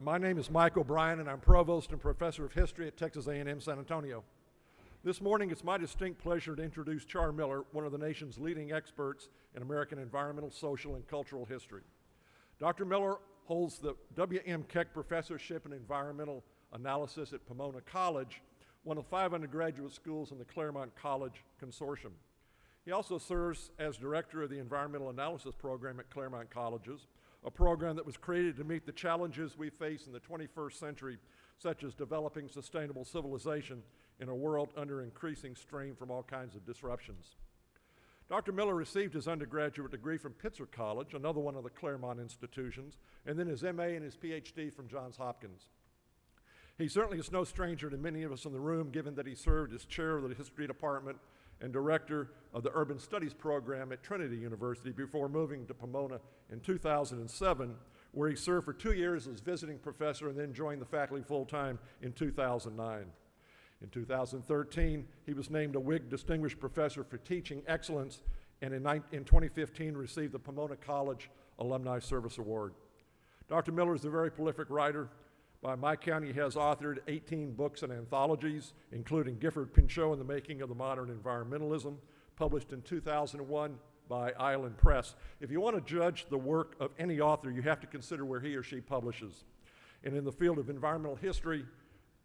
My name is Mike O'Brien, and I'm Provost and Professor of History at Texas A&M San Antonio. This morning, it's my distinct pleasure to introduce Char Miller, one of the nation's leading experts in American environmental, social, and cultural history. Dr. Miller holds the W.M. Keck Professorship in Environmental Analysis at Pomona College, one of 5 undergraduate schools in the Claremont College Consortium. He also serves as director of the Environmental Analysis Program at Claremont Colleges, a program that was created to meet the challenges we face in the 21st century, such as developing sustainable civilization in a world under increasing strain from all kinds of disruptions. Dr. Miller received his undergraduate degree from Pitzer College, another one of the Claremont institutions, and then his MA and his PhD from Johns Hopkins. He certainly is no stranger to many of us in the room, given that he served as chair of the History Department and director of the Urban Studies program at Trinity University before moving to Pomona in 2007, where he served for 2 years as visiting professor and then joined the faculty full-time in 2009. In 2013, he was named a Whig Distinguished Professor for Teaching Excellence, and in 2015 received the Pomona College Alumni Service Award. Dr. Miller is a very prolific writer. By my count, he has authored 18 books and anthologies, including Gifford Pinchot and the Making of the Modern Environmentalism, published in 2001 by Island Press. If you want to judge the work of any author, you have to consider where he or she publishes. And in the field of environmental history,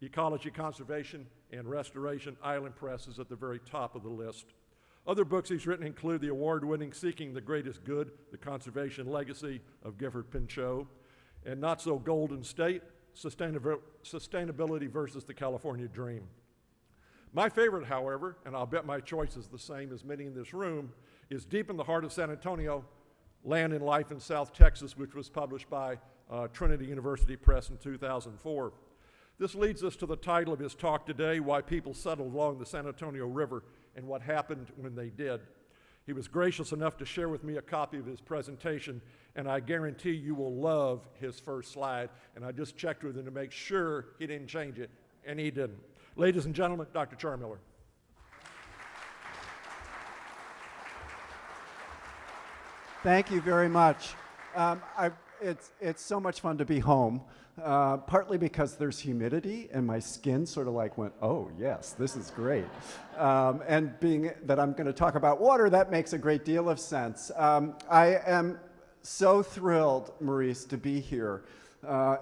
ecology, conservation, and restoration, Island Press is at the very top of the list. Other books he's written include the award-winning Seeking the Greatest Good, The Conservation Legacy of Gifford Pinchot, and Not So Golden State, Sustainability versus the California Dream. My favorite, however, and I'll bet my choice is the same as many in this room, is Deep in the Heart of San Antonio, Land and Life in South Texas, which was published by Trinity University Press in 2004. This leads us to the title of his talk today, Why People Settled Along the San Antonio River and What Happened When They Did. He was gracious enough to share with me a copy of his presentation, and I guarantee you will love his first slide. And I just checked with him to make sure he didn't change it, and he didn't. Ladies and gentlemen, Dr. Char Miller. Thank you very much. It's so much fun to be home, partly because there's humidity and my skin sort of like went, oh yes, this is great. And being that I'm going to talk about water, that makes a great deal of sense. I am so thrilled, Maurice, to be here,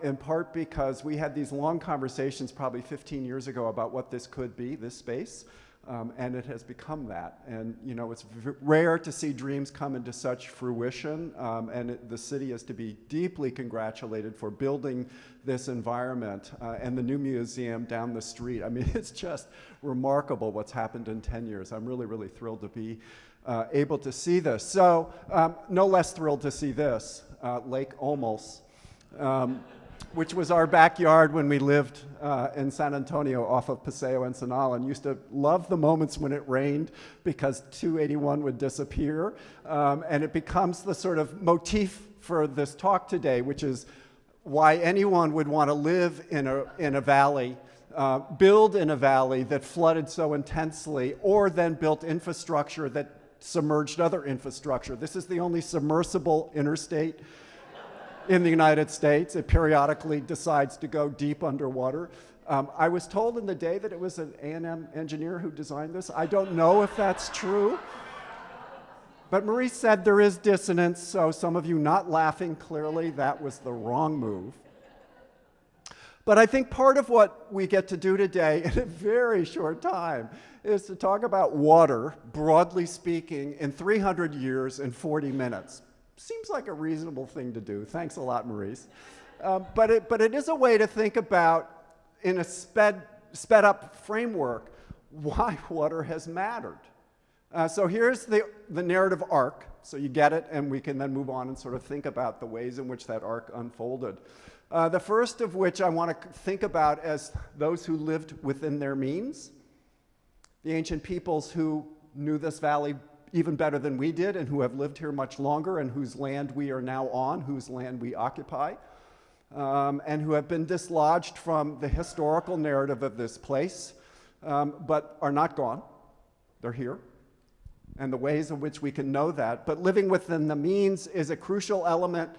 in part because we had these long conversations probably 15 years ago about what this could be, this space. And it has become that. And you know, it's rare to see dreams come into such fruition, and the city is to be deeply congratulated for building this environment and the new museum down the street. I mean, it's just remarkable what's happened in 10 years. I'm really, really thrilled to be able to see this. So, no less thrilled to see this, Lake Olmos, which was our backyard when we lived in San Antonio off of Paseo Ensenal, and used to love the moments when it rained because 281 would disappear. And it becomes the sort of motif for this talk today, which is why anyone would want to live in a valley, build in a valley that flooded so intensely, or then built infrastructure that submerged other infrastructure. This is the only submersible interstate in the United States. It periodically decides to go deep underwater. I was told in the day that it was an A&M engineer who designed this. I don't know if that's true. But Maurice said there is dissonance, so some of you not laughing, clearly that was the wrong move. But I think part of what we get to do today in a very short time is to talk about water, broadly speaking, in 300 years in 40 minutes. Seems like a reasonable thing to do. Thanks a lot, Maurice. But it is a way to think about, in a sped up framework, why water has mattered. So here's the narrative arc. So you get it, and we can then move on and sort of think about the ways in which that arc unfolded. The first of which I want to think about as those who lived within their means, the ancient peoples who knew this valley even better than we did, and who have lived here much longer, and whose land we are now on, whose land we occupy, and who have been dislodged from the historical narrative of this place, but are not gone. They're here. And the ways in which we can know that. But living within the means is a crucial element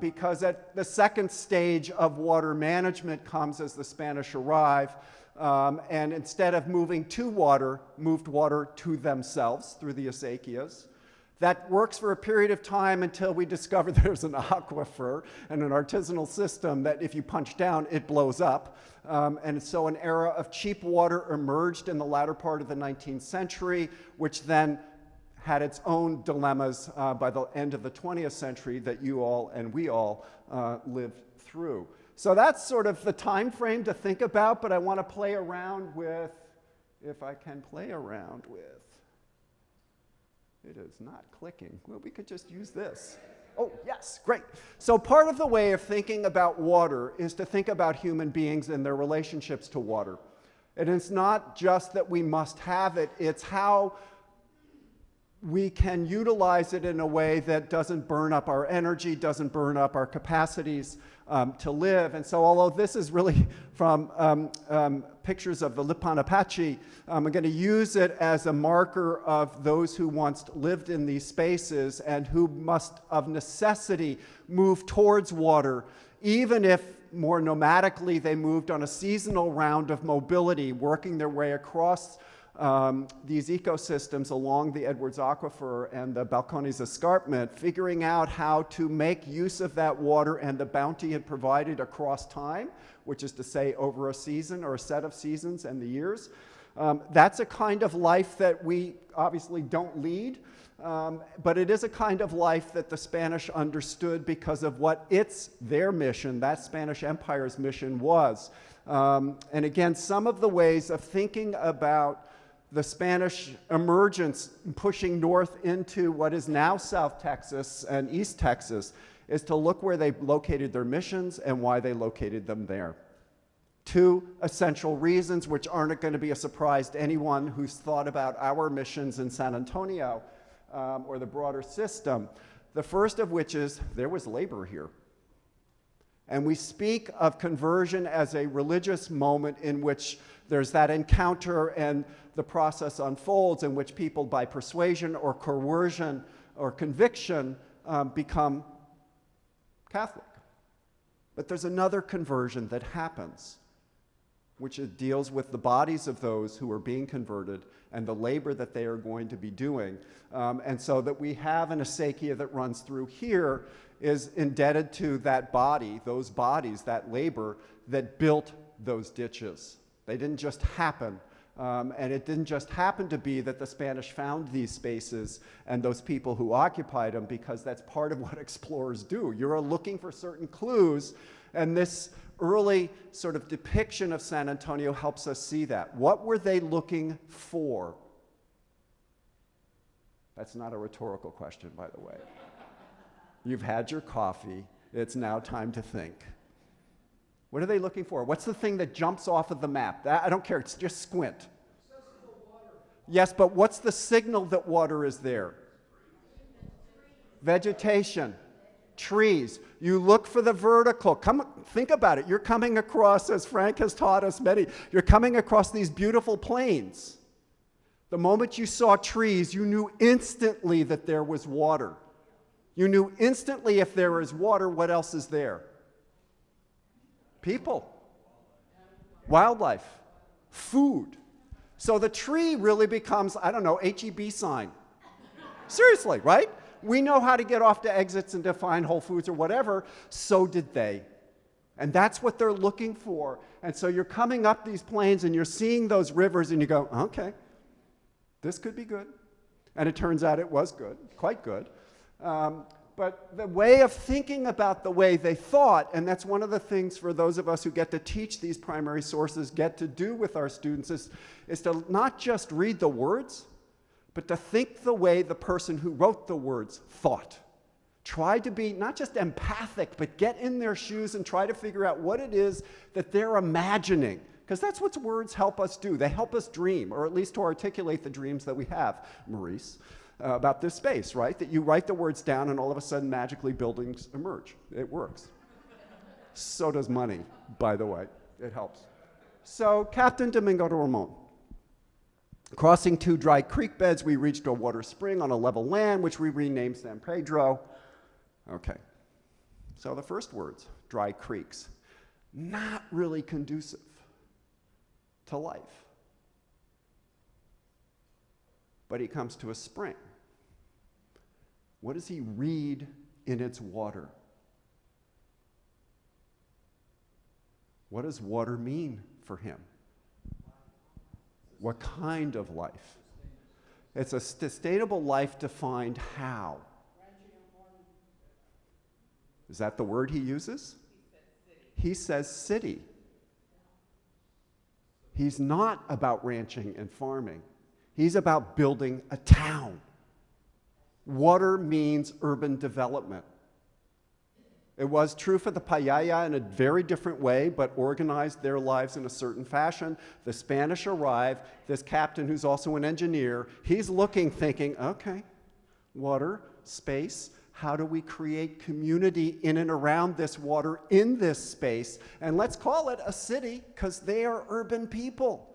because at the second stage of water management comes as the Spanish arrive, and instead of moving to water, moved water to themselves through the acequias. That works for a period of time until we discover there's an aquifer and an artisanal system that if you punch down, it blows up. And so an era of cheap water emerged in the latter part of the 19th century, which then had its own dilemmas by the end of the 20th century that you all and we all lived through. So that's sort of the time frame to think about, but I want to play around with, if I can play around with. It is not clicking. Well, we could just use this. Oh, yes, great. So part of the way of thinking about water is to think about human beings and their relationships to water. And it's not just that we must have it, it's how we can utilize it in a way that doesn't burn up our energy, doesn't burn up our capacities to live. And so although this is really from pictures of the Lipan Apache, I'm going to use it as a marker of those who once lived in these spaces and who must of necessity move towards water, even if more nomadically they moved on a seasonal round of mobility, working their way across these ecosystems along the Edwards Aquifer and the Balcones Escarpment, figuring out how to make use of that water and the bounty it provided across time, which is to say over a season or a set of seasons and the years. That's a kind of life that we obviously don't lead, but it is a kind of life that the Spanish understood because of what their mission, that Spanish Empire's mission was. And again, some of the ways of thinking about the Spanish emergence pushing north into what is now South Texas and East Texas is to look where they located their missions and why they located them there. Two essential reasons, which aren't going to be a surprise to anyone who's thought about our missions in San Antonio or the broader system. The first of which is there was labor here. And we speak of conversion as a religious moment in which there's that encounter and the process unfolds in which people by persuasion or coercion or conviction become Catholic. But there's another conversion that happens, which deals with the bodies of those who are being converted and the labor that they are going to be doing. And so that we have an acequia that runs through here is indebted to that body, those bodies, that labor that built those ditches. They didn't just happen. And it didn't just happen to be that the Spanish found these spaces and those people who occupied them, because that's part of what explorers do. You're looking for certain clues, and this early sort of depiction of San Antonio helps us see that. What were they looking for? That's not a rhetorical question, by the way. You've had your coffee. It's now time to think. What are they looking for? What's the thing that jumps off of the map? I don't care, it's just squint. Yes, but what's the signal that water is there? Vegetation, trees. You look for the vertical. Think about it. You're coming across, as Frank has taught us many, you're coming across these beautiful plains. The moment you saw trees, you knew instantly that there was water. You knew instantly if there is water, what else is there? People, wildlife, food. So the tree really becomes, I don't know, HEB sign. Seriously, right? We know how to get off to exits and to find Whole Foods or whatever. So did they. And that's what they're looking for. And so you're coming up these plains and you're seeing those rivers and you go, okay, this could be good. And it turns out it was good, quite good. But the way of thinking about the way they thought, and that's one of the things for those of us who get to teach these primary sources, get to do with our students, is to not just read the words, but to think the way the person who wrote the words thought. Try to be not just empathic, but get in their shoes and try to figure out what it is that they're imagining. Because that's what words help us do. They help us dream, or at least to articulate the dreams that we have, Maurice. About this space, right? That you write the words down and all of a sudden magically buildings emerge. It works. So does money, by the way. It helps. So Captain Domingo de Ramon. Crossing two dry creek beds, we reached a water spring on a level land, which we renamed San Pedro. Okay. So the first words, dry creeks, not really conducive to life. But he comes to a spring. What does he read in its water? What does water mean for him? What kind of life? It's a sustainable life defined how? Is that the word he uses? He says city. He's not about ranching and farming. He's about building a town. Water means urban development. It was true for the Payaya in a very different way, but organized their lives in a certain fashion. The Spanish arrive. This captain, who's also an engineer, he's looking, thinking, okay, water, space, how do we create community in and around this water in this space? And let's call it a city, because they are urban people.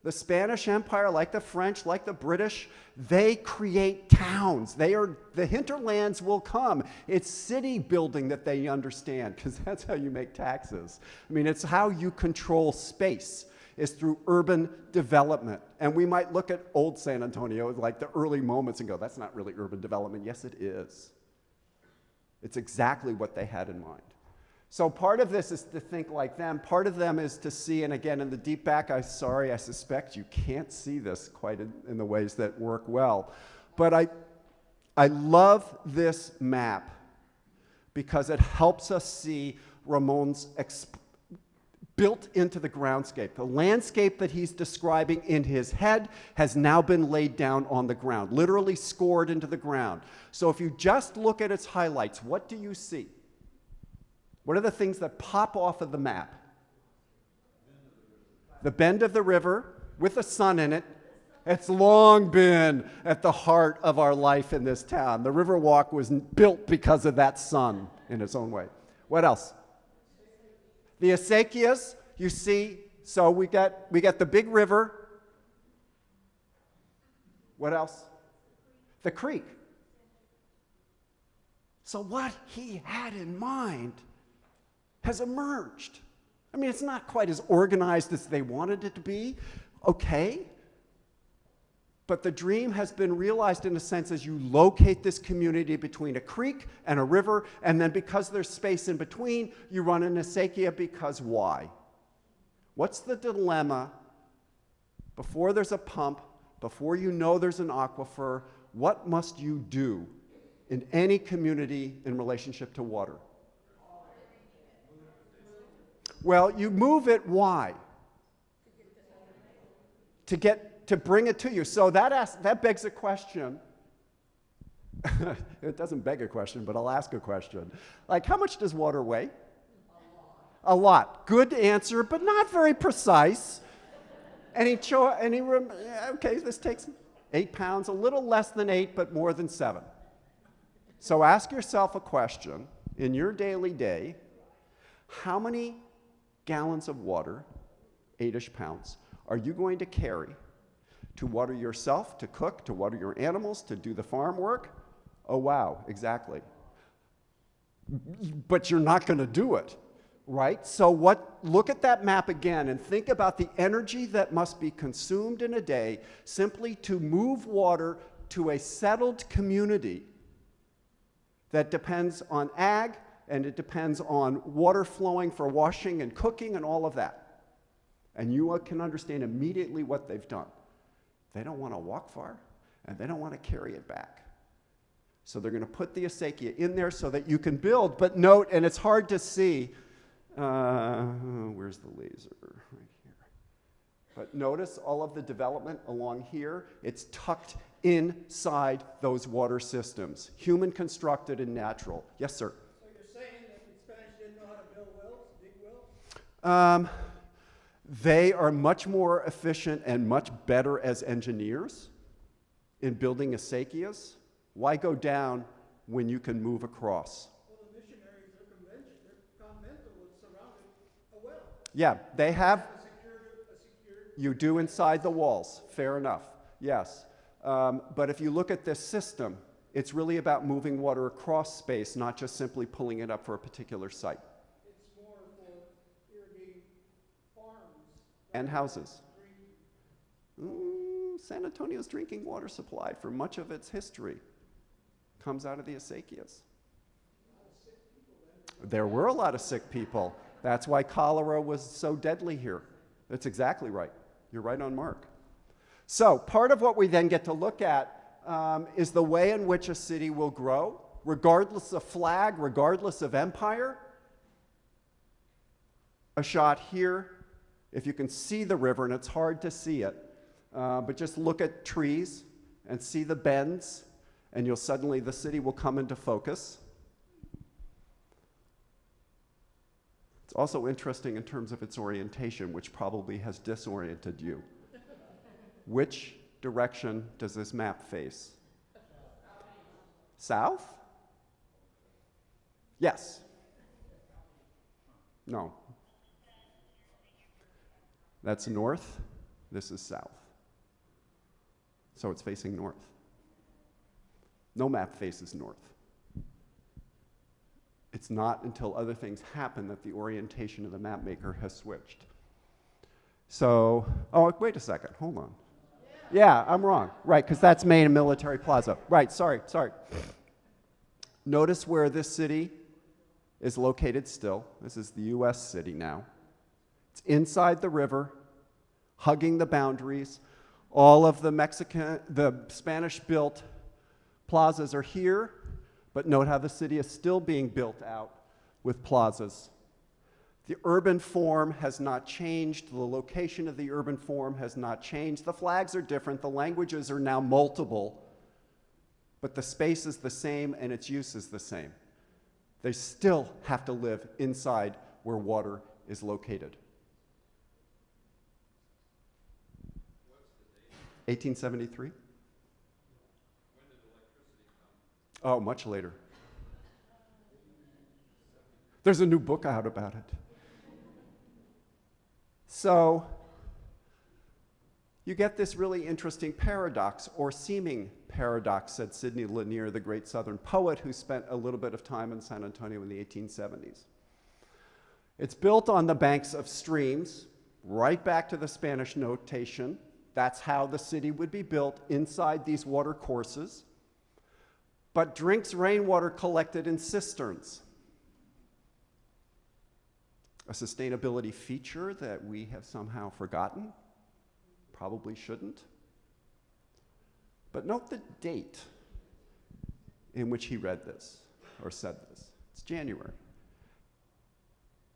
The Spanish Empire, like the French, like the British, they create towns. The hinterlands will come. It's city building that they understand, because that's how you make taxes. I mean, it's how you control space, is through urban development. And we might look at old San Antonio, like the early moments, and go, that's not really urban development. Yes, it is. It's exactly what they had in mind. So part of this is to think like them. Part of them is to see, and again, in the deep back, I suspect you can't see this quite in the ways that work well. But I love this map because it helps us see Ramon's built into the groundscape. The landscape that he's describing in his head has now been laid down on the ground, literally scored into the ground. So if you just look at its highlights, what do you see? What are the things that pop off of the map? The bend of the river with the sun in it. It's long been at the heart of our life in this town. The Riverwalk was built because of that sun in its own way. What else? The acequias, you see, so we got the big river. What else? The creek. So what he had in mind has emerged. I mean, it's not quite as organized as they wanted it to be, okay? But the dream has been realized in a sense as you locate this community between a creek and a river, and then because there's space in between, you run an acequia because why? What's the dilemma before there's a pump, before you know there's an aquifer? What must you do in any community in relationship to water? Well, you move it, why? To bring it to you. So that begs a question. It doesn't beg a question, but I'll ask a question. Like, how much does water weigh? A lot. Good answer, but not very precise. Okay, this takes 8 pounds, a little less than 8, but more than 7. So ask yourself a question. In your daily day, how many gallons of water, 8-ish pounds, are you going to carry to water yourself, to cook, to water your animals, to do the farm work? Oh, wow, exactly. But you're not going to do it, right? So look at that map again and think about the energy that must be consumed in a day simply to move water to a settled community that depends on ag, and it depends on water flowing for washing and cooking and all of that. And you can understand immediately what they've done. They don't want to walk far, and they don't want to carry it back. So they're going to put the acequia in there so that you can build. But note, and it's hard to see, where's the laser? Right here. But notice all of the development along here, it's tucked inside those water systems, human constructed and natural. Yes, sir? They are much more efficient and much better as engineers in building acequias. Why go down when you can move across? Well, the missionaries are convental and surrounded a well. Yeah, they have. A secured You do inside the walls. Fair enough. Yes. But if you look at this system, It's really about moving water across space, not just simply pulling it up for a particular site. It's more for irrigating farms. And houses. Drinking. San Antonio's drinking water supply for much of its history comes out of the acequias. There were a lot of sick people. That's why cholera was so deadly here. That's exactly right. You're right on mark. So part of what we then get to look at is the way in which a city will grow, regardless of flag, regardless of empire. A shot here, if you can see the river, and it's hard to see it, but just look at trees and see the bends, and the city will come into focus. It's also interesting in terms of its orientation, which probably has disoriented you. Which direction does this map face? South? Yes. No. That's north. This is south. So it's facing north. No map faces north. It's not until other things happen that the orientation of the map maker has switched. So, oh, wait a second, hold on. Yeah, I'm wrong. Right, because that's Main and Military Plaza. Right, sorry. Notice where this city is located still. This is the US city now. It's inside the river, hugging the boundaries. All of the Spanish-built plazas are here, but note how the city is still being built out with plazas. The urban form has not changed. The location of the urban form has not changed. The flags are different. The languages are now multiple, but the space is the same and its use is the same. They still have to live inside where water is located. 1873? When did electricity come? Oh, much later. There's a new book out about it. So you get this really interesting paradox, or seeming paradox, said Sidney Lanier, the great Southern poet who spent a little bit of time in San Antonio in the 1870s. It's built on the banks of streams, right back to the Spanish notation. That's how the city would be built, inside these water courses, but drinks rainwater collected in cisterns. A sustainability feature that we have somehow forgotten, probably shouldn't. But note the date in which he read this, or said this. It's January.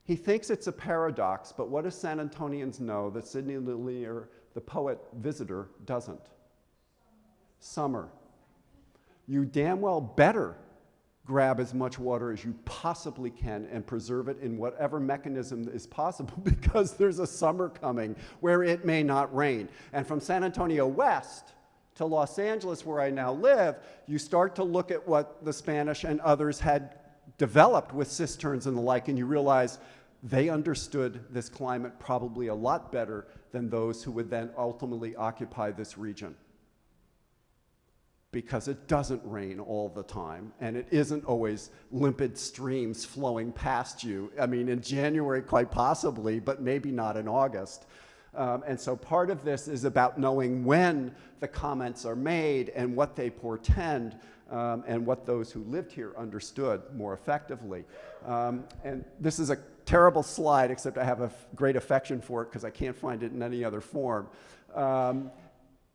He thinks it's a paradox, but what do San Antonians know that Sidney Lanier, the poet visitor, doesn't? Summer. You damn well better grab as much water as you possibly can and preserve it in whatever mechanism is possible, because there's a summer coming where it may not rain. And from San Antonio west to Los Angeles, where I now live, you start to look at what the Spanish and others had developed with cisterns and the like, and you realize they understood this climate probably a lot better than those who would then ultimately occupy this region. Because it doesn't rain all the time, and it isn't always limpid streams flowing past you. I mean, in January, quite possibly, but maybe not in August. And so part of this is about knowing when the comments are made and what they portend, and what those who lived here understood more effectively. And this is a terrible slide, except I have a great affection for it because I can't find it in any other form.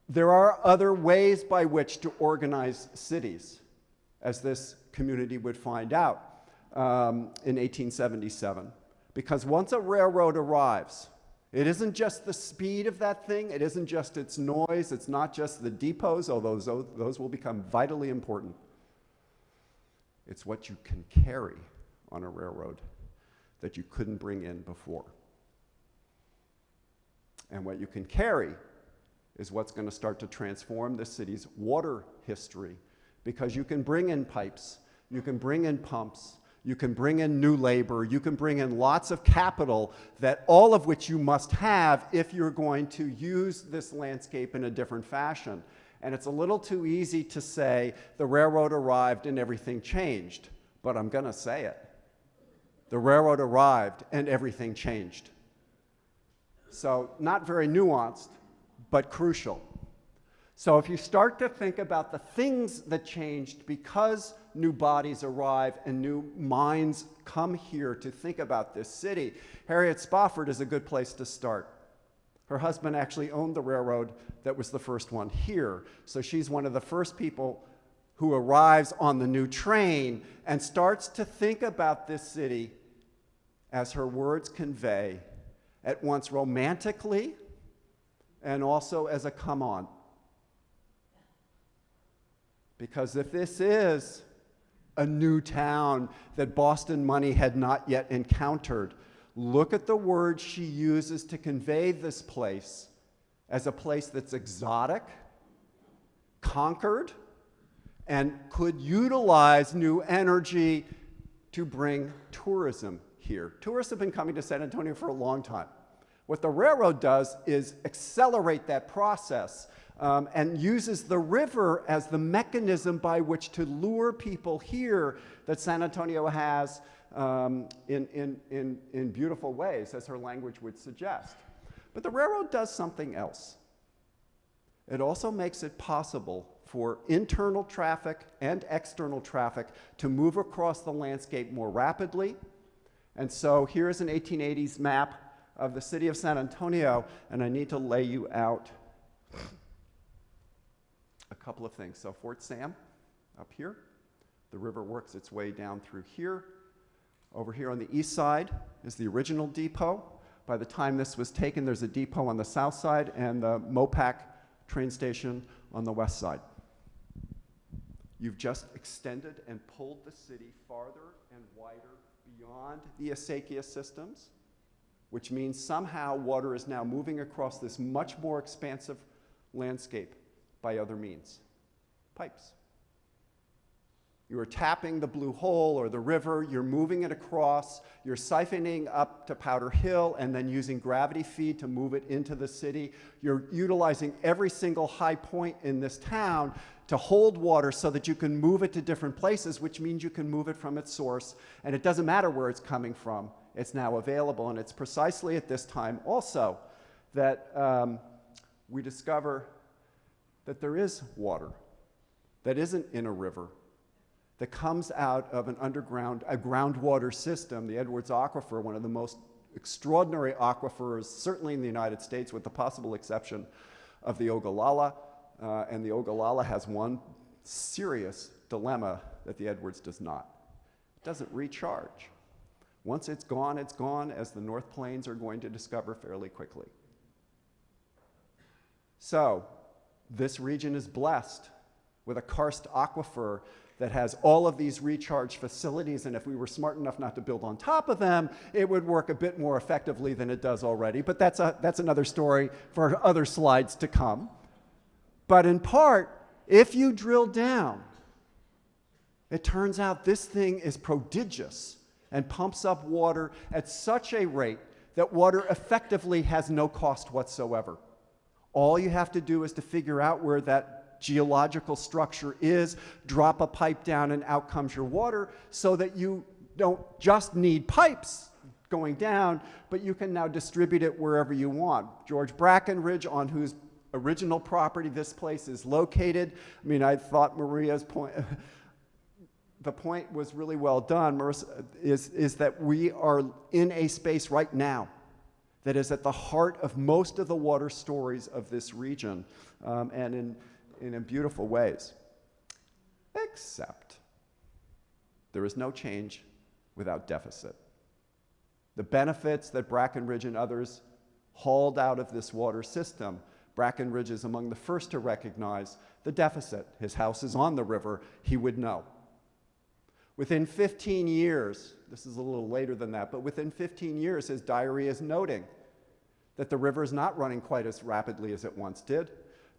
There are other ways by which to organize cities, as this community would find out in 1877. Because once a railroad arrives, it isn't just the speed of that thing, it isn't just its noise, it's not just the depots, although those will become vitally important. It's what you can carry on a railroad that you couldn't bring in before. And what you can carry is what's going to start to transform the city's water history, because you can bring in pipes, you can bring in pumps, you can bring in new labor, you can bring in lots of capital, that all of which you must have if you're going to use this landscape in a different fashion. And it's a little too easy to say the railroad arrived and everything changed, but I'm going to say it. The railroad arrived and everything changed. So not very nuanced, but crucial. So if you start to think about the things that changed because new bodies arrive and new minds come here to think about this city, Harriet Spofford is a good place to start. Her husband actually owned the railroad that was the first one here. So she's one of the first people who arrives on the new train and starts to think about this city, as her words convey, at once romantically and also as a come on. Because if this is a new town that Boston money had not yet encountered, look at the words she uses to convey this place as a place that's exotic, conquered, and could utilize new energy to bring tourism here. Tourists have been coming to San Antonio for a long time. What the railroad does is accelerate that process and uses the river as the mechanism by which to lure people here that San Antonio has in beautiful ways, as her language would suggest. But the railroad does something else. It also makes it possible for internal traffic and external traffic to move across the landscape more rapidly. And so here's an 1880s map of the city of San Antonio, and I need to lay you out a couple of things. So Fort Sam up here, the river works its way down through here. Over here on the east side is the original depot. By the time this was taken, there's a depot on the south side and the Mopac train station on the west side. You've just extended and pulled the city farther and wider beyond the acequia systems, which means somehow water is now moving across this much more expansive landscape by other means. Pipes. You are tapping the Blue Hole or the river, you're moving it across, you're siphoning up to Powder Hill and then using gravity feed to move it into the city. You're utilizing every single high point in this town to hold water so that you can move it to different places, which means you can move it from its source, and it doesn't matter where it's coming from, it's now available. And it's precisely at this time also that we discover that there is water that isn't in a river, that comes out of a groundwater system, the Edwards Aquifer, one of the most extraordinary aquifers, certainly in the United States, with the possible exception of the Ogallala. And the Ogallala has one serious dilemma that the Edwards does not. It doesn't recharge. Once it's gone, as the North Plains are going to discover fairly quickly. So, this region is blessed with a karst aquifer that has all of these recharge facilities, and if we were smart enough not to build on top of them, it would work a bit more effectively than it does already. But that's another story for other slides to come. But in part, if you drill down, it turns out this thing is prodigious and pumps up water at such a rate that water effectively has no cost whatsoever. All you have to do is to figure out where that geological structure is, drop a pipe down, and out comes your water, so that you don't just need pipes going down, but you can now distribute it wherever you want. George Brackenridge, on whose original property this place is located. I mean, I thought Maria's point, the point was really well done, Marissa, is that we are in a space right now that is at the heart of most of the water stories of this region, and in beautiful ways. Except there is no change without deficit. The benefits that Brackenridge and others hauled out of this water system, Brackenridge is among the first to recognize the deficit. His house is on the river, he would know. Within 15 years, this is a little later than that, but within 15 years, his diary is noting that the river is not running quite as rapidly as it once did,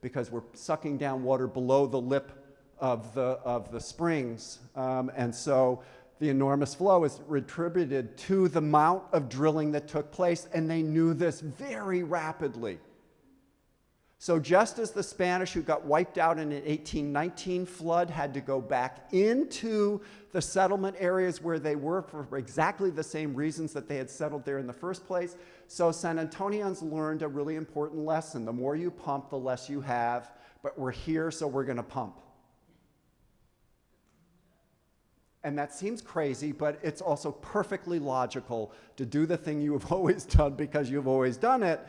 because we're sucking down water below the lip of the springs. And so the enormous flow is attributed to the amount of drilling that took place, and they knew this very rapidly. So just as the Spanish who got wiped out in an 1819 flood had to go back into the settlement areas where they were for exactly the same reasons that they had settled there in the first place, so San Antonians learned a really important lesson. The more you pump, the less you have, but we're here, so we're going to pump. And that seems crazy, but it's also perfectly logical to do the thing you have always done because you've always done it,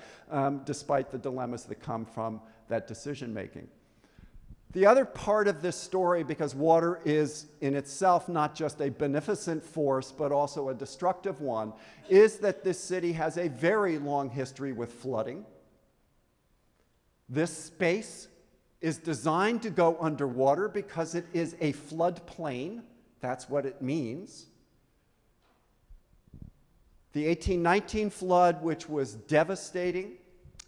despite the dilemmas that come from that decision making. The other part of this story, because water is in itself not just a beneficent force, but also a destructive one, is that this city has a very long history with flooding. This space is designed to go underwater because it is a floodplain. That's what it means. The 1819 flood, which was devastating,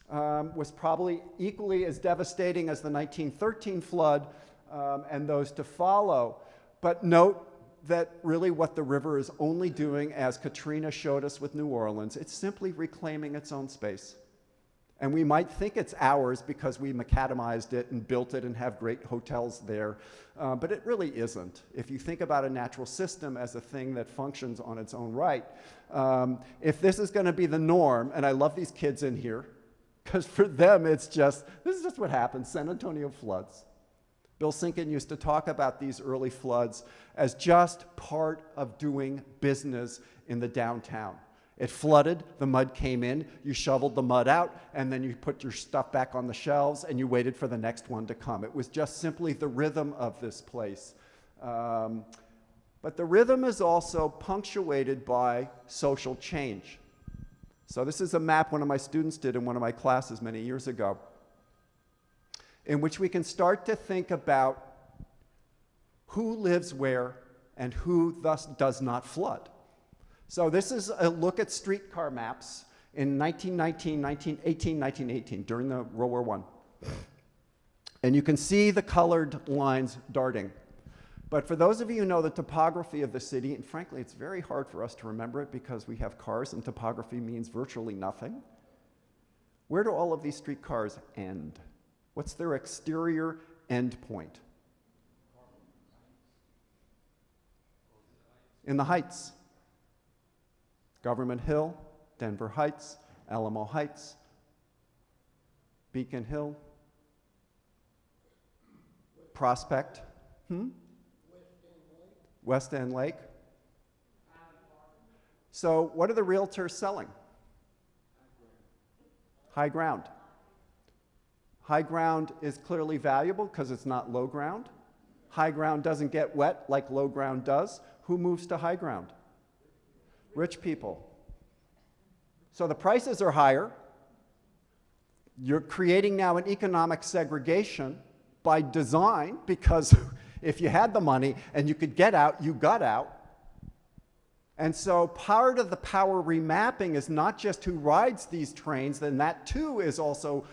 was probably equally as devastating as the 1913 flood and those to follow. But note that really what the river is only doing, as Katrina showed us with New Orleans, it's simply reclaiming its own space. And we might think it's ours because we macadamized it and built it and have great hotels there, but it really isn't. If you think about a natural system as a thing that functions on its own right, if this is going to be the norm, and I love these kids in here, because for them this is just what happens, San Antonio floods. Bill Sinkin used to talk about these early floods as just part of doing business in the downtown. It flooded, the mud came in, you shoveled the mud out, and then you put your stuff back on the shelves and you waited for the next one to come. It was just simply the rhythm of this place. But the rhythm is also punctuated by social change. So this is a map one of my students did in one of my classes many years ago, in which we can start to think about who lives where and who thus does not flood. So this is a look at streetcar maps in 1919, 1918, 1918, during the World War I. And you can see the colored lines darting. But for those of you who know the topography of the city, and frankly, it's very hard for us to remember it because we have cars and topography means virtually nothing. Where do all of these streetcars end? What's their exterior end point? In the Heights. Government Hill, Denver Heights, Alamo Heights, Beacon Hill, Prospect, West End Lake. So what are the realtors selling? High ground. High ground is clearly valuable because it's not low ground. High ground doesn't get wet like low ground does. Who moves to high ground? Rich people. So the prices are higher. You're creating now an economic segregation by design because if you had the money and you could get out, you got out. And so part of the power remapping is not just who rides these trains, then that too is also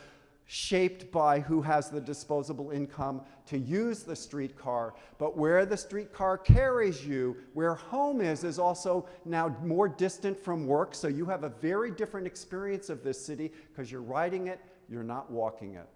shaped by who has the disposable income to use the streetcar, but where the streetcar carries you, where home is also now more distant from work, so you have a very different experience of this city because you're riding it, you're not walking it.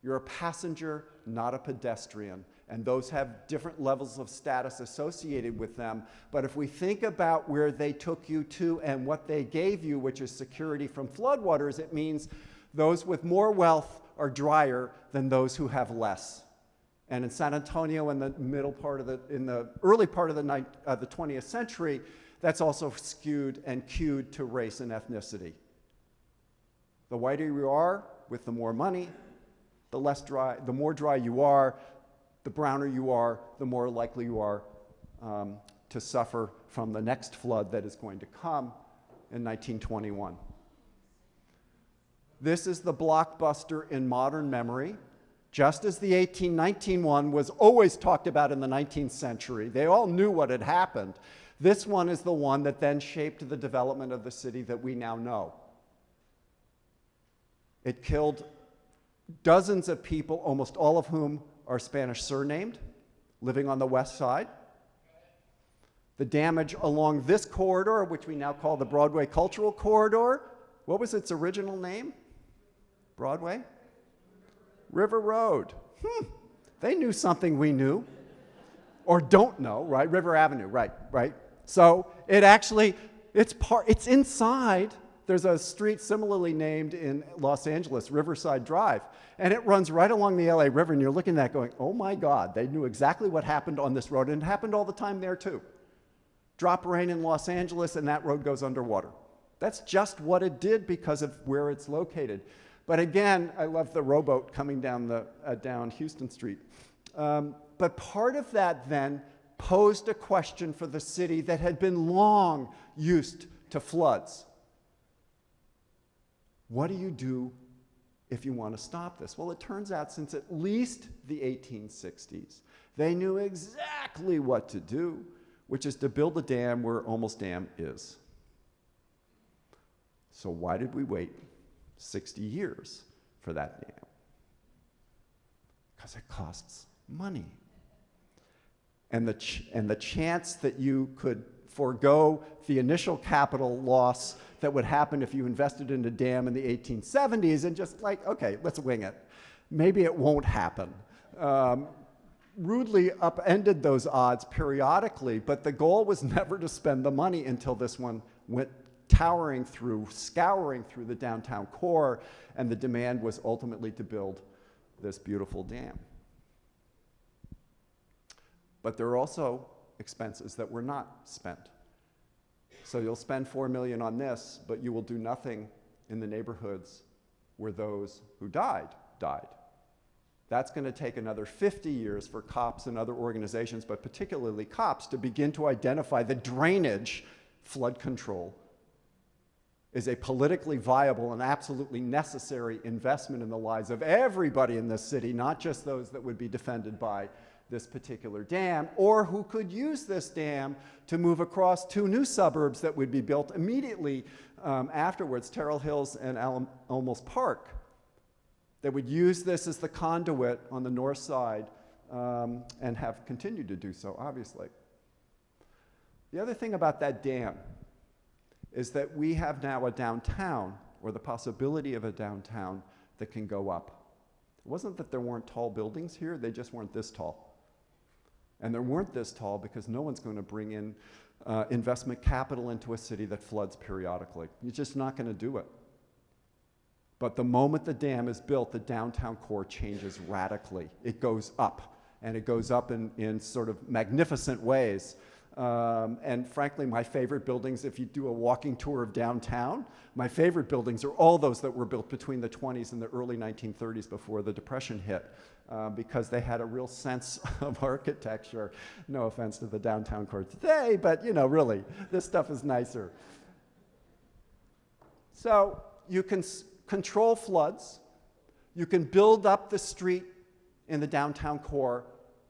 You're a passenger, not a pedestrian, and those have different levels of status associated with them, but if we think about where they took you to and what they gave you, which is security from floodwaters, it means those with more wealth are drier than those who have less. And in San Antonio in the early part of the 20th century, that's also skewed and cued to race and ethnicity. The whiter you are, with the more money, the more dry you are, the browner you are, the more likely you are to suffer from the next flood that is going to come in 1921. This is the blockbuster in modern memory, just as the 1819 one was always talked about in the 19th century. They all knew what had happened. This one is the one that then shaped the development of the city that we now know. It killed dozens of people, almost all of whom are Spanish surnamed, living on the west side. The damage along this corridor, which we now call the Broadway Cultural Corridor, what was its original name? Broadway? River Road. They knew something we knew, or don't know, right? River Avenue, right. So it actually, it's inside. There's a street similarly named in Los Angeles, Riverside Drive, and it runs right along the LA River, and you're looking at that going, oh my God, they knew exactly what happened on this road, and it happened all the time there too. Drop rain in Los Angeles, and that road goes underwater. That's just what it did because of where it's located. But again, I love the rowboat coming down down Houston Street. But part of that then posed a question for the city that had been long used to floods. What do you do if you want to stop this? Well, it turns out since at least the 1860s, they knew exactly what to do, which is to build a dam where Almost Dam is. So why did we wait 60 years for that dam? Because it costs money. And the chance that you could forego the initial capital loss that would happen if you invested in a dam in the 1870s and just like, okay, let's wing it. Maybe it won't happen. Rudely upended those odds periodically, but the goal was never to spend the money until this one went scouring through the downtown core, and the demand was ultimately to build this beautiful dam. But there are also expenses that were not spent. So you'll spend $4 million on this, but you will do nothing in the neighborhoods where those who died. That's going to take another 50 years for cops and other organizations, but particularly cops, to begin to identify the drainage. Flood control is a politically viable and absolutely necessary investment in the lives of everybody in this city, not just those that would be defended by this particular dam, or who could use this dam to move across two new suburbs that would be built immediately afterwards, Terrell Hills and Olmos Park, that would use this as the conduit on the north side and have continued to do so, obviously. The other thing about that dam is that we have now a downtown, or the possibility of a downtown, that can go up. It wasn't that there weren't tall buildings here, they just weren't this tall. And they weren't this tall because no one's going to bring in investment capital into a city that floods periodically. You're just not going to do it. But the moment the dam is built, the downtown core changes radically. It goes up, and it goes up in sort of magnificent ways. And frankly, my favorite buildings, if you do a walking tour of downtown, my favorite buildings are all those that were built between the 20s and the early 1930s before the Depression hit, because they had a real sense of architecture. No offense to the downtown core today, but you know, really, this stuff is nicer. So you can control floods, you can build up the street in the downtown core,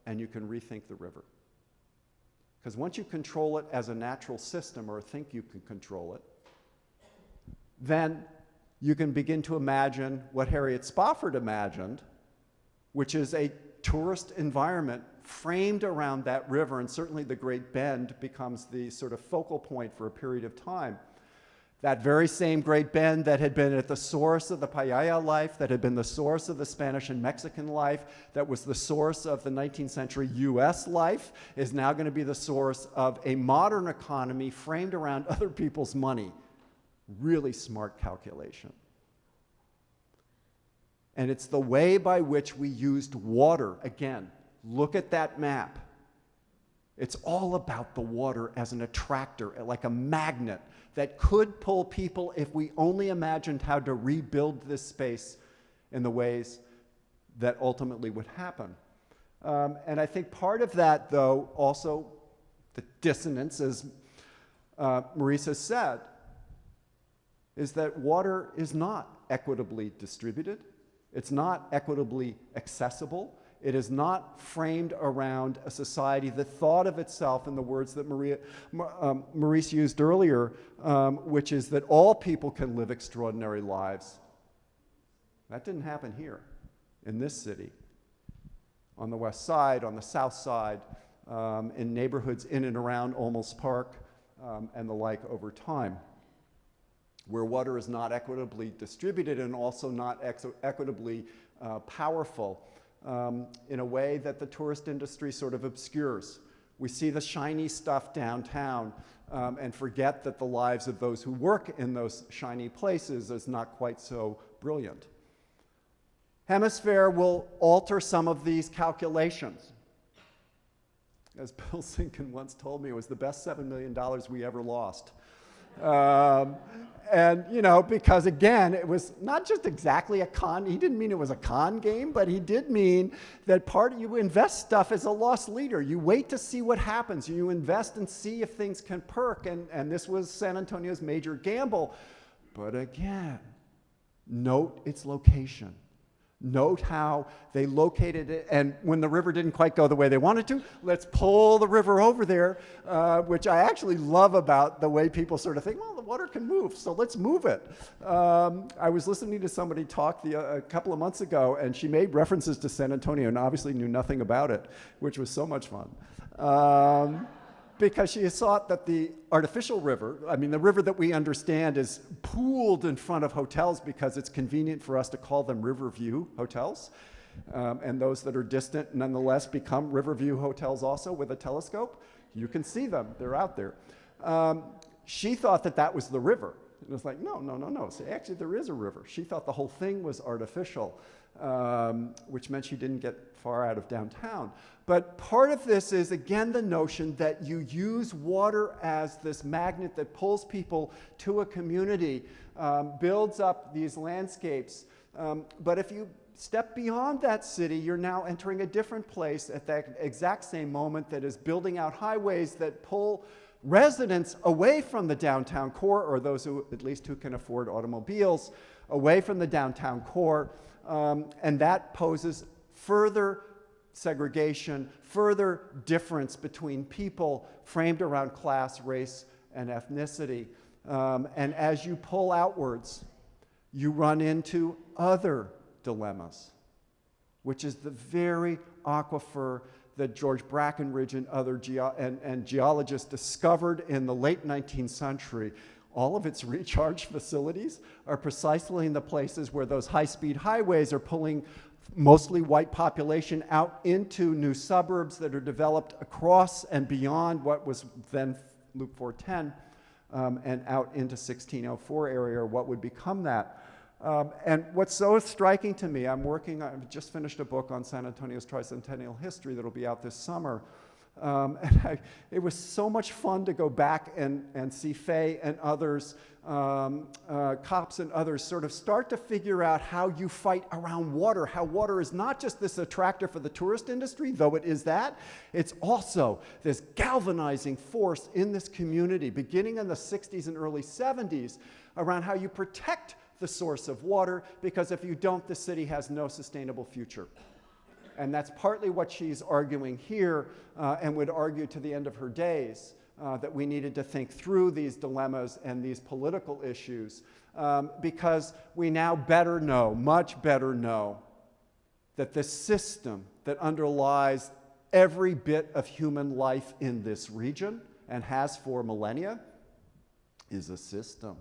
and you can rethink the river. Because once you control it as a natural system, or think you can control it, then you can begin to imagine what Harriet Spofford imagined, which is a tourist environment framed around that river, and certainly the Great Bend becomes the sort of focal point for a period of time. That very same Great Bend that had been at the source of the Payaya life, that had been the source of the Spanish and Mexican life, that was the source of the 19th century US life, is now going to be the source of a modern economy framed around other people's money. Really smart calculation. And it's the way by which we used water. Again, look at that map. It's all about the water as an attractor, like a magnet that could pull people if we only imagined how to rebuild this space in the ways that ultimately would happen. And I think part of that, though, also the dissonance, as Maurice has said, is that water is not equitably distributed. It's not equitably accessible. It is not framed around a society that thought of itself in the words that Maurice used earlier, which is that all people can live extraordinary lives. That didn't happen here, in this city, on the west side, on the south side, in neighborhoods in and around Olmos Park, and the like over time. where water is not equitably distributed and also not equitably powerful in a way that the tourist industry sort of obscures. We see the shiny stuff downtown and forget that the lives of those who work in those shiny places is not quite so brilliant. Hemisphere will alter some of these calculations. As Bill Sinkin once told me, it was the best $7 million we ever lost. And, you know, because again, it was not just exactly a con, he didn't mean it was a con game, but he did mean that you invest stuff as a loss leader. You wait to see what happens. You invest and see if things can perk. And this was San Antonio's major gamble. But again, note its location. Note how they located it, and when the river didn't quite go the way they wanted to, let's pull the river over there, which I actually love about the way people sort of think, well, the water can move, so let's move it. I was listening to somebody talk a couple of months ago, and she made references to San Antonio and obviously knew nothing about it, which was so much fun. Because she has thought that the artificial river, I mean, the river that we understand is pooled in front of hotels because it's convenient for us to call them Riverview hotels. And those that are distant nonetheless become Riverview hotels also with a telescope. You can see them, they're out there. She thought that that was the river. It was like, no. So actually there is a river. She thought the whole thing was artificial, which meant she didn't get far out of downtown. But part of this is, again, the notion that you use water as this magnet that pulls people to a community, builds up these landscapes. But if you step beyond that city, you're now entering a different place at that exact same moment that is building out highways that pull residents away from the downtown core, or those who, at least who can afford automobiles, away from the downtown core. And that poses further segregation, further difference between people framed around class, race, and ethnicity. And as you pull outwards, you run into other dilemmas, which is the very aquifer that George Brackenridge and other geologists discovered in the late 19th century. All of its recharge facilities are precisely in the places where those high-speed highways are pulling mostly white population out into new suburbs that are developed across and beyond what was then Loop 410 and out into 1604 area, or what would become that. And what's so striking to me, I've just finished a book on San Antonio's Tricentennial history that'll be out this summer. It was so much fun to go back and see Faye and others, cops and others, sort of start to figure out how you fight around water, how water is not just this attractor for the tourist industry, though it is that, it's also this galvanizing force in this community, beginning in the 60s and early 70s, around how you protect the source of water, because if you don't, the city has no sustainable future. And that's partly what she's arguing here, and would argue to the end of her days, that we needed to think through these dilemmas and these political issues, because we now better know, much better know, that the system that underlies every bit of human life in this region, and has for millennia, is a system.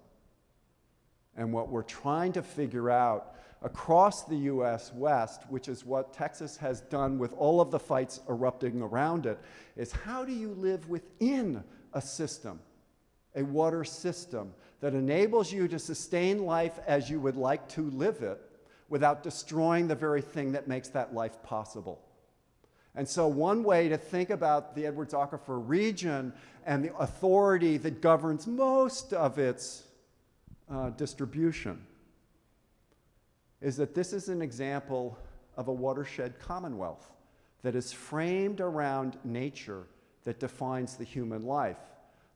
And what we're trying to figure out across the US West, which is what Texas has done with all of the fights erupting around it, is how do you live within a system, a water system, that enables you to sustain life as you would like to live it without destroying the very thing that makes that life possible. And so one way to think about the Edwards Aquifer region and the authority that governs most of its distribution is that this is an example of a watershed commonwealth that is framed around nature that defines the human life.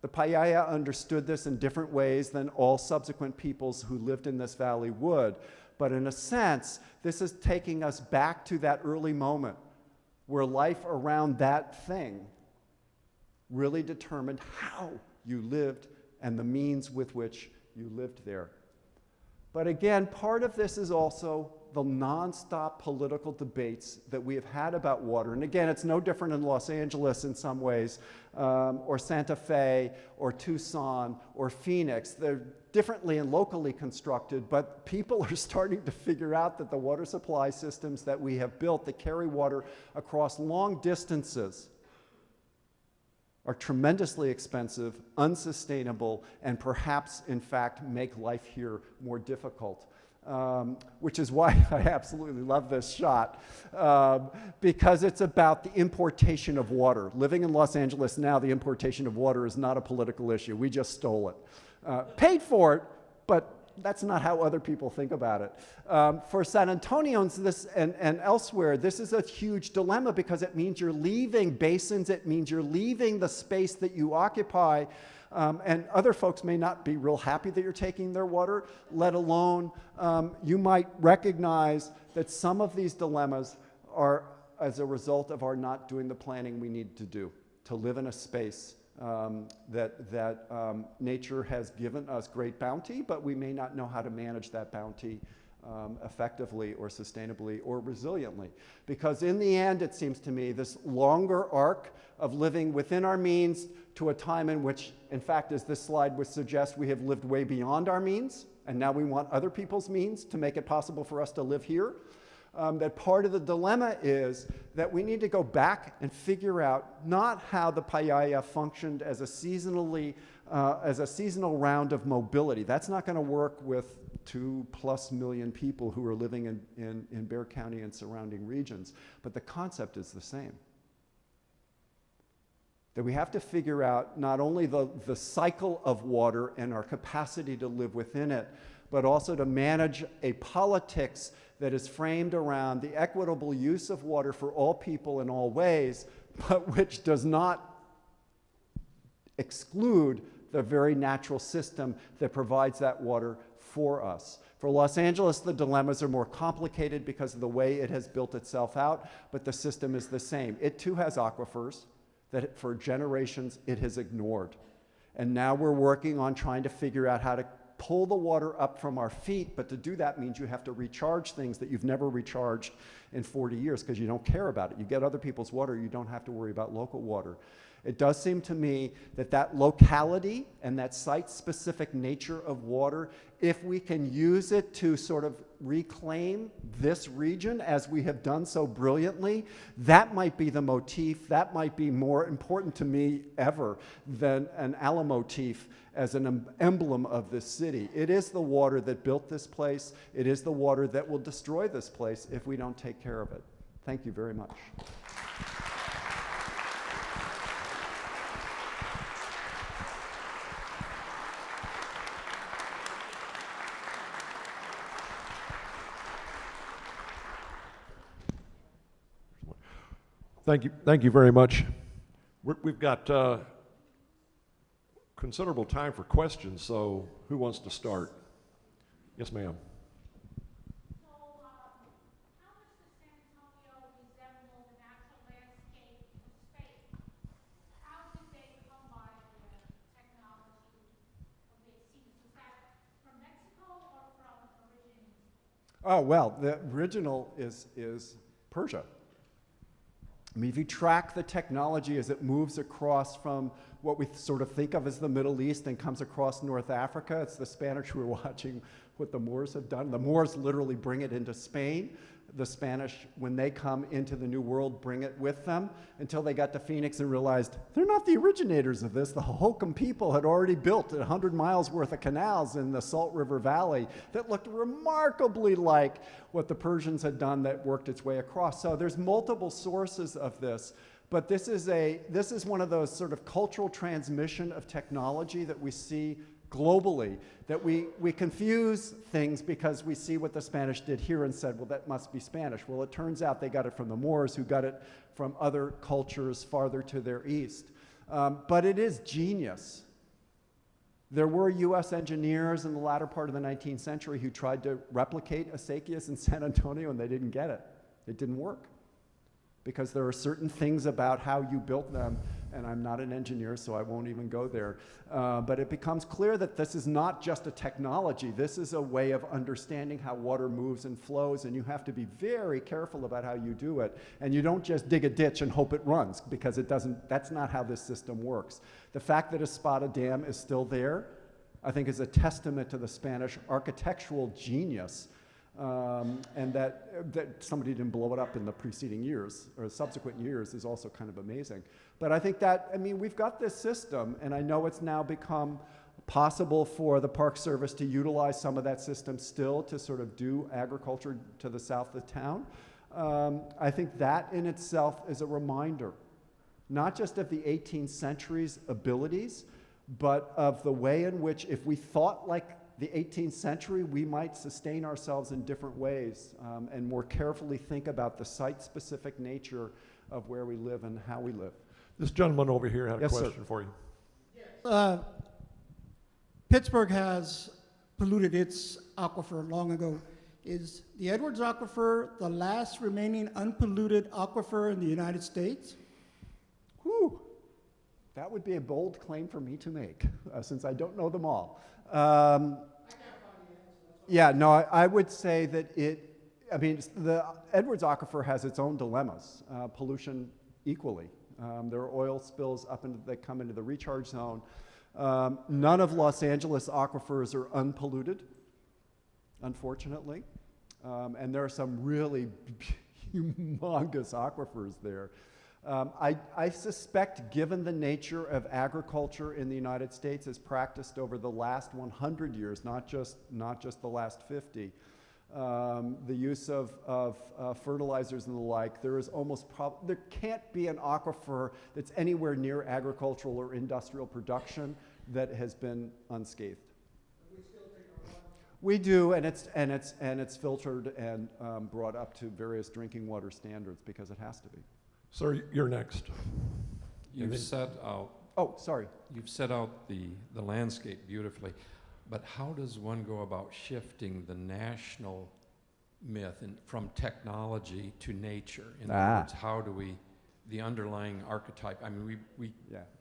The Payaya understood this in different ways than all subsequent peoples who lived in this valley would, but in a sense, this is taking us back to that early moment where life around that thing really determined how you lived and the means with which you lived there. But again, part of this is also the nonstop political debates that we have had about water. And again, it's no different in Los Angeles in some ways, or Santa Fe, or Tucson, or Phoenix. They're differently and locally constructed, but people are starting to figure out that the water supply systems that we have built that carry water across long distances are tremendously expensive, unsustainable, and perhaps, in fact, make life here more difficult. Which is why I absolutely love this shot, because it's about the importation of water. Living in Los Angeles now, the importation of water is not a political issue. We just stole it. Paid for it, but that's not how other people think about it. For San Antonians and elsewhere, this is a huge dilemma because it means you're leaving basins, it means you're leaving the space that you occupy, and other folks may not be real happy that you're taking their water, let alone you might recognize that some of these dilemmas are as a result of our not doing the planning we need to do to live in a space that nature has given us great bounty, but we may not know how to manage that bounty effectively or sustainably or resiliently. Because in the end, it seems to me, this longer arc of living within our means to a time in which, in fact, as this slide would suggest, we have lived way beyond our means, and now we want other people's means to make it possible for us to live here. That part of the dilemma is that we need to go back and figure out not how the Paiaya functioned as a seasonal round of mobility. That's not going to work with 2+ million people who are living in Bexar County and surrounding regions. But the concept is the same. That we have to figure out not only the cycle of water and our capacity to live within it, but also to manage a politics that is framed around the equitable use of water for all people in all ways, but which does not exclude the very natural system that provides that water for us. For Los Angeles, the dilemmas are more complicated because of the way it has built itself out, but the system is the same. It too has aquifers that for generations it has ignored. And now we're working on trying to figure out how to pull the water up from our feet, but to do that means you have to recharge things that you've never recharged in 40 years because you don't care about it. You get other people's water, you don't have to worry about local water. It does seem to me that that locality and that site-specific nature of water, if we can use it to sort of reclaim this region as we have done so brilliantly, that might be the motif, that might be more important to me ever than an allomotif as an emblem of this city. It is the water that built this place. It is the water that will destroy this place if we don't take care of it. Thank you very much. Thank you very much. We've got considerable time for questions, so who wants to start? Yes, ma'am. So, how does the San Antonio resemble the natural landscape of space? How did they come by the technology of the seas? Is that from Mexico or from origins? Oh, well, the original is Persia. I mean, if you track the technology as it moves across from what we sort of think of as the Middle East and comes across North Africa, it's the Spanish who are watching what the Moors have done. The Moors literally bring it into Spain. The Spanish, when they come into the New World, bring it with them until they got to Phoenix and realized they're not the originators of this. The Hohokam people had already built 100 miles worth of canals in the Salt River Valley that looked remarkably like what the Persians had done that worked its way across. So there's multiple sources of this. But this is one of those sort of cultural transmission of technology that we see globally, that we confuse things because we see what the Spanish did here and said, well, that must be Spanish. Well, it turns out they got it from the Moors, who got it from other cultures farther to their east. But it is genius. There were US engineers in the latter part of the 19th century who tried to replicate acequias in San Antonio, and they didn't get it. It didn't work. Because there are certain things about how you built them and I'm not an engineer, so I won't even go there, but it becomes clear that this is not just a technology. This is a way of understanding how water moves and flows, and you have to be very careful about how you do it. And you don't just dig a ditch and hope it runs, because it doesn't, that's not how this system works. The fact that Espada Dam is still there, I think, is a testament to the Spanish architectural genius, and that somebody didn't blow it up in the preceding years or subsequent years is also kind of amazing. But I think that, I mean, we've got this system, and I know it's now become possible for the Park Service to utilize some of that system still to sort of do agriculture to the south of town. I think that in itself is a reminder, not just of the 18th century's abilities, but of the way in which, if we thought like the 18th century, we might sustain ourselves in different ways, and more carefully think about the site-specific nature of where we live and how we live. This gentleman over here had a Yes, sir. question for you. Pittsburgh has polluted its aquifer long ago. Is the Edwards Aquifer the last remaining unpolluted aquifer in the United States? Whew. That would be a bold claim for me to make, since I don't know them all. Yeah, no, I would say that I mean, the Edwards Aquifer has its own dilemmas, pollution equally. There are oil spills that come into the recharge zone. None of Los Angeles aquifers are unpolluted, unfortunately. And there are some really humongous aquifers there. I suspect, given the nature of agriculture in the United States as practiced over the last 100 years, not just the last 50, the use of fertilizers and the like, there can't be an aquifer that's anywhere near agricultural or industrial production that has been unscathed. We do, and it's filtered and brought up to various drinking water standards because it has to be. Sir, you're next. You've set out. Oh, sorry. You've set out the landscape beautifully, but how does one go about shifting the national myth from technology to nature? In other words, how do we, the underlying archetype? I mean, we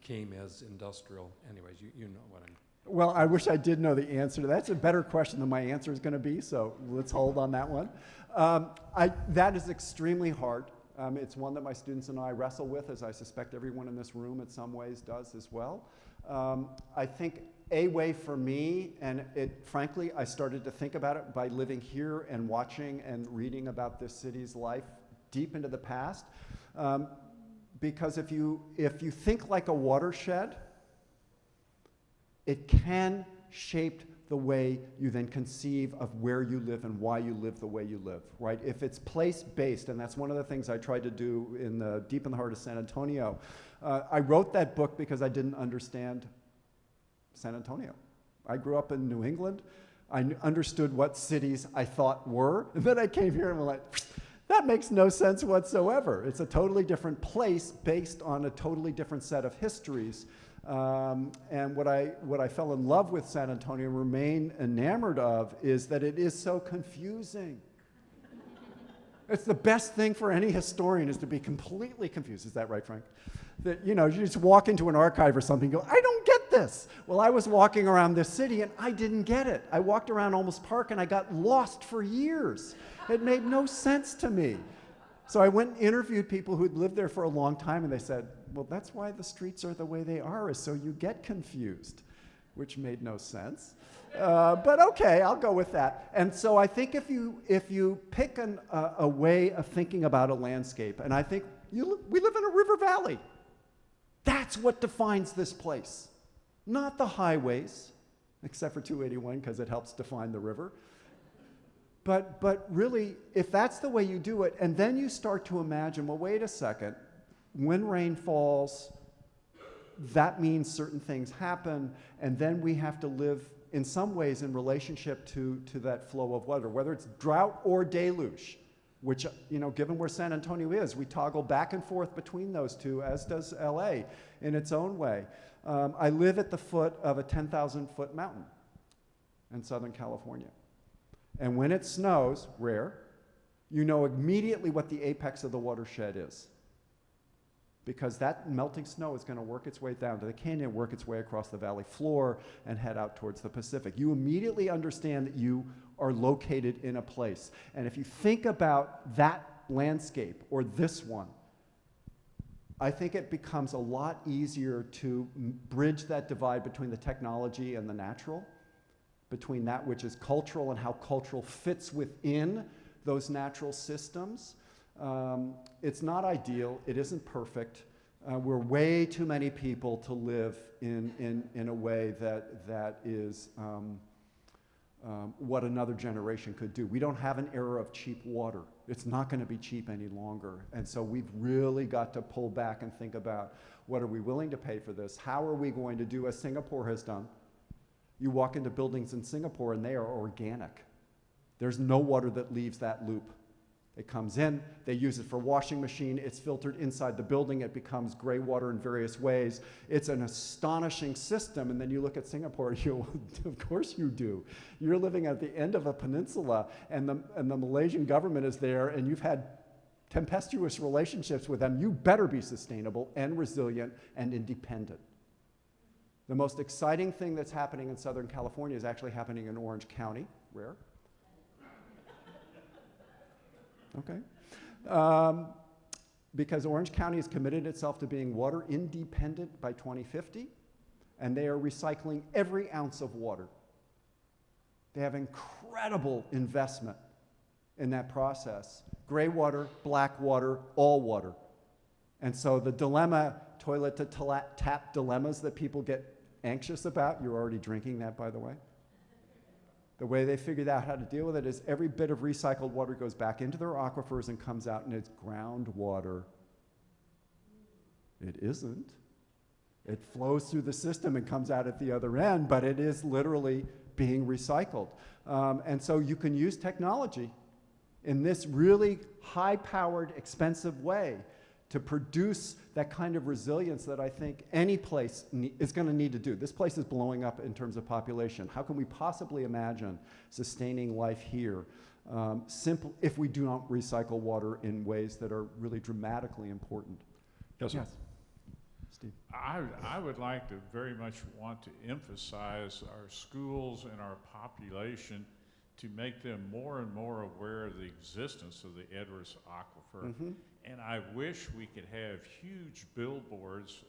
came as industrial. Anyways, you know what I mean. Well, I wish I did know the answer to that. That's a better question than my answer is going to be, so let's hold on that one. That is extremely hard. It's one that my students and I wrestle with, as I suspect everyone in this room in some ways does as well. I think a way for me, and frankly, I started to think about it by living here and watching and reading about this city's life deep into the past. Because if you think like a watershed, it can shape the way you then conceive of where you live and why you live the way you live, right? If it's place-based, and that's one of the things I tried to do deep in the heart of San Antonio. I wrote that book because I didn't understand San Antonio. I grew up in New England. I understood what cities I thought were, and then I came here and was like, that makes no sense whatsoever. It's a totally different place based on a totally different set of histories. And what I fell in love with San Antonio and remain enamored of is that it is so confusing. It's the best thing for any historian is to be completely confused. Is that right, Frank? That, you just walk into an archive or something and go, I don't get this. Well, I was walking around this city and I didn't get it. I walked around Olmos Park and I got lost for years. It made no sense to me. So I went and interviewed people who'd lived there for a long time, and they said, well, that's why the streets are the way they are, is so you get confused, which made no sense. But okay, I'll go with that. And so I think if you pick a way of thinking about a landscape, and I think we live in a river valley. That's what defines this place, not the highways, except for 281 because it helps define the river. But really, if that's the way you do it, and then you start to imagine, well, wait a second, when rain falls, that means certain things happen, and then we have to live in some ways in relationship to that flow of water, whether it's drought or deluge, which, given where San Antonio is, we toggle back and forth between those two, as does LA in its own way. I live at the foot of a 10,000-foot mountain in Southern California. And when it snows, rare, you know immediately what the apex of the watershed is. because that melting snow is going to work its way down to the canyon, work its way across the valley floor, and head out towards the Pacific. You immediately understand that you are located in a place. And if you think about that landscape or this one, I think it becomes a lot easier to bridge that divide between the technology and the natural, between that which is cultural and how cultural fits within those natural systems. It's not ideal. It isn't perfect. We're way too many people to live in a way that is what another generation could do. We don't have an era of cheap water. It's not going to be cheap any longer. And so we've really got to pull back and think about, what are we willing to pay for this? How are we going to do as Singapore has done? You walk into buildings in Singapore and they are organic. There's no water that leaves that loop. It comes in, they use it for washing machine, it's filtered inside the building, it becomes gray water in various ways. It's an astonishing system, and then you look at Singapore, of course you do. You're living at the end of a peninsula, and the Malaysian government is there, and you've had tempestuous relationships with them. You better be sustainable and resilient and independent. The most exciting thing that's happening in Southern California is actually happening in Orange County. Rare? Okay. Because Orange County has committed itself to being water independent by 2050, and they are recycling every ounce of water. They have incredible investment in that process. Gray water, black water, all water. And so the dilemma, toilet to tap dilemmas that people get anxious about, you're already drinking that, by the way. The way they figured out how to deal with it is every bit of recycled water goes back into their aquifers and comes out, and it's groundwater. It isn't. It flows through the system and comes out at the other end, but it is literally being recycled. And so you can use technology in this really high-powered, expensive way to produce that kind of resilience that I think any place is going to need to do. This place is blowing up in terms of population. How can we possibly imagine sustaining life here if we do not recycle water in ways that are really dramatically important? Yes, sir. Yes. Steve. I would like to very much want to emphasize our schools and our population to make them more and more aware of the existence of the Edwards Aquifer. Mm-hmm. And I wish we could have huge billboards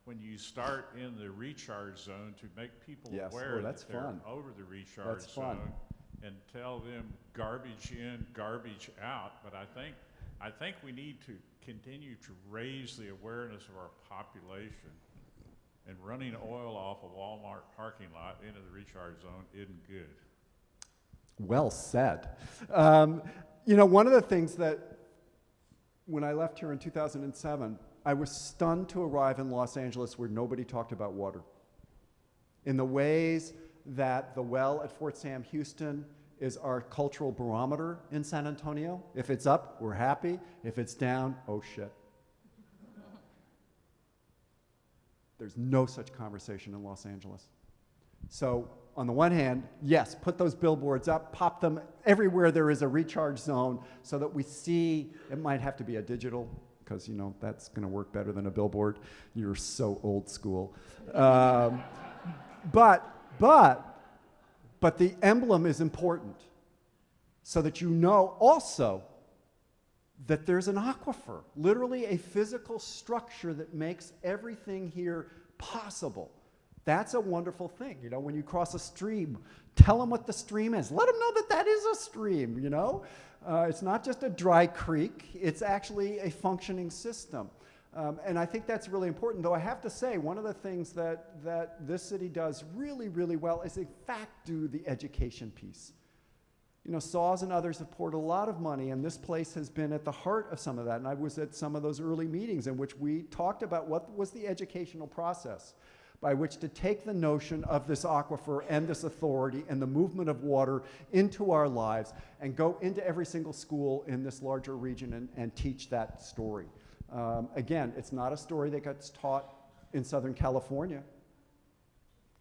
when you start in the recharge zone to make people aware that they're over the recharge zone and tell them garbage in, garbage out. But I think we need to continue to raise the awareness of our population. And running oil off a Walmart parking lot into the recharge zone isn't good. Well said. One of the things that when I left here in 2007, I was stunned to arrive in Los Angeles where nobody talked about water. In the ways that the well at Fort Sam Houston is our cultural barometer in San Antonio. If it's up, we're happy. If it's down, oh shit. There's no such conversation in Los Angeles. So on the one hand, yes, put those billboards up, pop them everywhere there is a recharge zone so that we see. It might have to be a digital, because that's going to work better than a billboard. You're so old school. But the emblem is important so that you know also that there's an aquifer, literally a physical structure that makes everything here possible. That's a wonderful thing. When you cross a stream, tell them what the stream is. Let them know that that is a stream, It's not just a dry creek. It's actually a functioning system. And I think that's really important, though I have to say, one of the things that this city does really, really well is, in fact, do the education piece. Saws and others have poured a lot of money, and this place has been at the heart of some of that. And I was at some of those early meetings in which we talked about what was the educational process by which to take the notion of this aquifer and this authority and the movement of water into our lives and go into every single school in this larger region and teach that story. Again, it's not a story that gets taught in Southern California,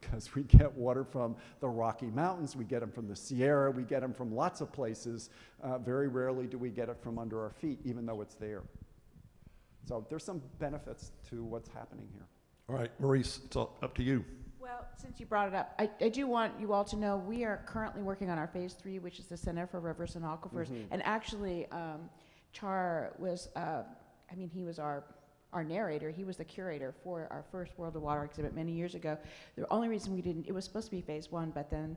because we get water from the Rocky Mountains, we get them from the Sierra, we get them from lots of places. Very rarely do we get it from under our feet, even though it's there. So there's some benefits to what's happening here. All right, Maurice, it's all up to you. Well, since you brought it up, I do want you all to know we are currently working on our phase 3, which is the Center for Rivers and Aquifers. And actually, Char was, he was our narrator. He was the curator for our first World of Water exhibit many years ago. The only reason we didn't, it was supposed to be phase 1, but then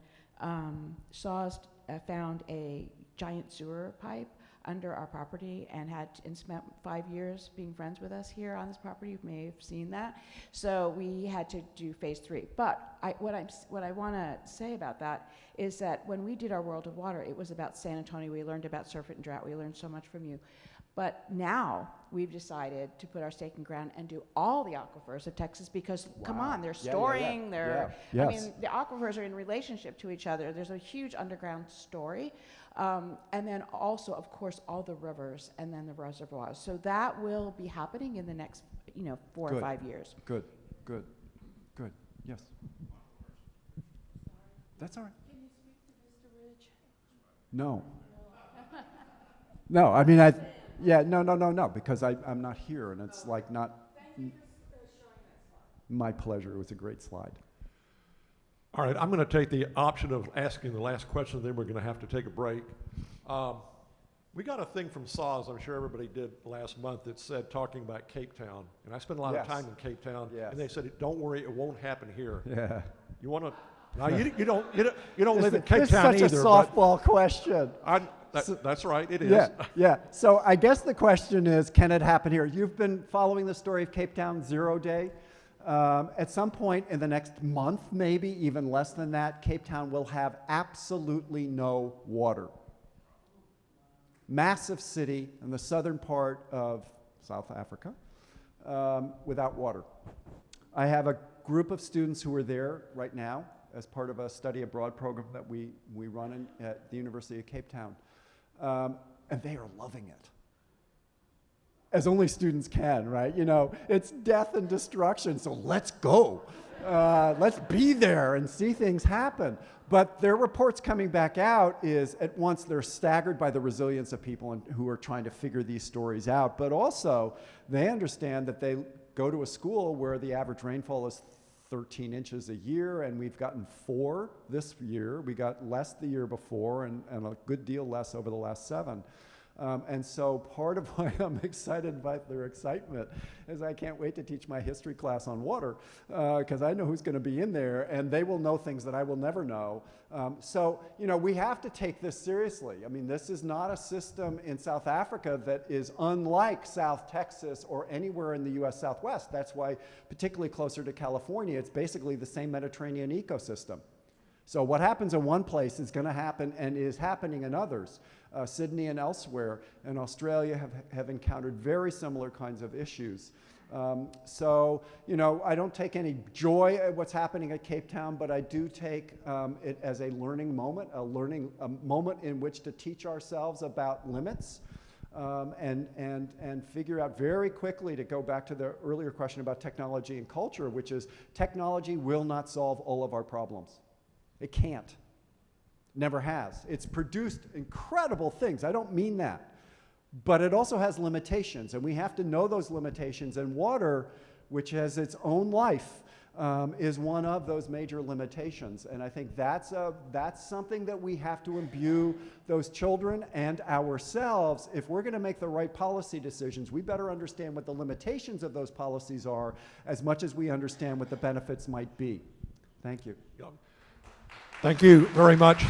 SAWS found a giant sewer pipe under our property and spent 5 years being friends with us here on this property. You may have seen that. So we had to do phase 3. But what I want to say about that is that when we did our World of Water, it was about San Antonio. We learned about surfeit and drought. We learned so much from you. But now we've decided to put our stake in ground and do all the aquifers of Texas because, come on, they're storing, Yes. I mean, the aquifers are in relationship to each other. There's a huge underground story. And then also, of course, all the rivers and then the reservoirs. So that will be happening in the next, 4 or 5 years. Good. Yes. That's all right. Can you speak to Mr. Ridge? No. No, I mean, no, because I'm not here, and it's like not. Thank you for showing that slide. My pleasure. It was a great slide. All right, I'm going to take the option of asking the last question, then we're going to have to take a break. We got a thing from SAWS, I'm sure everybody did last month, that said talking about Cape Town. And I spent a lot of time in Cape Town, and they said, don't worry, it won't happen here. Yeah. You want to, now you don't live in Cape Town either. It's such a softball question. That's right, it is. Yeah. So I guess the question is, can it happen here? You've been following the story of Cape Town Zero Day. At some point in the next month, maybe even less than that, Cape Town will have absolutely no water. Massive city in the southern part of South Africa without water. I have a group of students who are there right now as part of a study abroad program that we run at the University of Cape Town. And they are loving it. As only students can, right? It's death and destruction, so let's go. Let's be there and see things happen. But their reports coming back out is, at once, they're staggered by the resilience of people who are trying to figure these stories out, but also they understand that they go to a school where the average rainfall is 13 inches a year, and we've gotten 4 this year. We got less the year before, and a good deal less over the last 7. And so part of why I'm excited by their excitement is I can't wait to teach my history class on water because I know who's going to be in there, and they will know things that I will never know. So we have to take this seriously. I mean, this is not a system in South Africa that is unlike South Texas or anywhere in the U.S. Southwest. That's why, particularly closer to California, it's basically the same Mediterranean ecosystem. So what happens in one place is going to happen and is happening in others. Sydney and elsewhere in Australia have encountered very similar kinds of issues. So, I don't take any joy at what's happening at Cape Town, but I do take it as a learning moment, a moment in which to teach ourselves about limits and figure out very quickly, to go back to the earlier question about technology and culture, which is technology will not solve all of our problems. It can't. Never has. It's produced incredible things. I don't mean that. But it also has limitations, and we have to know those limitations. And water, which has its own life, is one of those major limitations. And I think that's something that we have to imbue those children and ourselves. If we're going to make the right policy decisions, we better understand what the limitations of those policies are as much as we understand what the benefits might be. Thank you. Thank you very much.